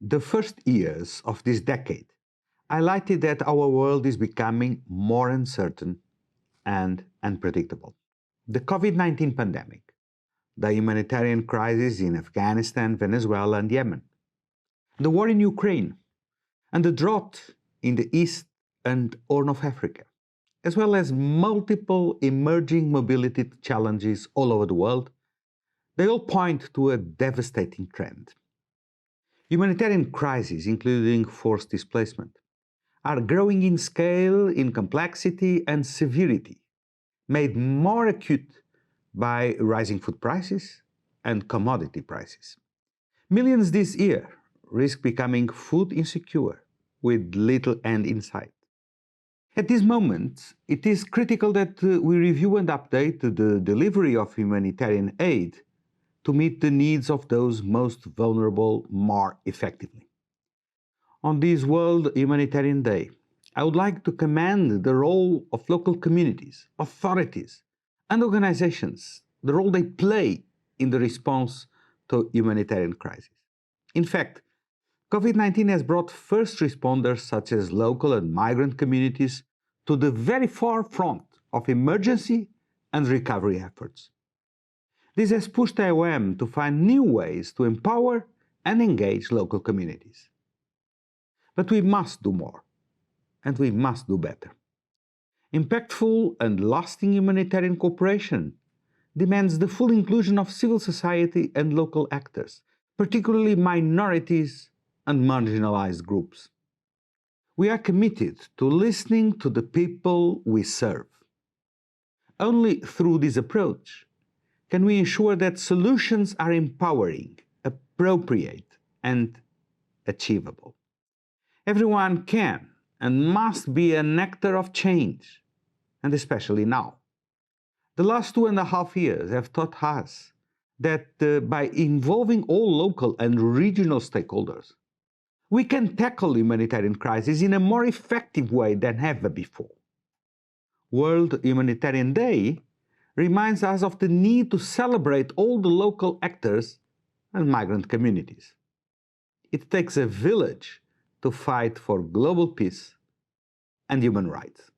The first years of this decade highlighted that our world is becoming more uncertain and unpredictable. The COVID-19 pandemic, the humanitarian crisis in Afghanistan, Venezuela, and Yemen, the war in Ukraine, and the drought in the East and Horn of Africa, as well as multiple emerging mobility challenges all over the world, they all point to a devastating trend. Humanitarian crises, including forced displacement, are growing in scale, in complexity, and severity, made more acute by rising food prices and commodity prices. Millions this year risk becoming food insecure with little end in sight. At this moment, it is critical that we review and update the delivery of humanitarian aid to meet the needs of those most vulnerable more effectively. On this World Humanitarian Day, I would like to commend the role of local communities, authorities, and organizations, the role they play in the response to humanitarian crises. In fact, COVID-19 has brought first responders such as local and migrant communities to the very forefront of emergency and recovery efforts. This has pushed IOM to find new ways to empower and engage local communities. But we must do more, and we must do better. Impactful and lasting humanitarian cooperation demands the full inclusion of civil society and local actors, particularly minorities and marginalized groups. We are committed to listening to the people we serve. Only through this approach can we ensure that solutions are empowering, appropriate, and achievable. Everyone can and must be an actor of change, and especially now. The last 2.5 years have taught us that by involving all local and regional stakeholders, we can tackle humanitarian crises in a more effective way than ever before. World Humanitarian Day reminds us of the need to celebrate all the local actors and migrant communities. It takes a village to fight for global peace and human rights.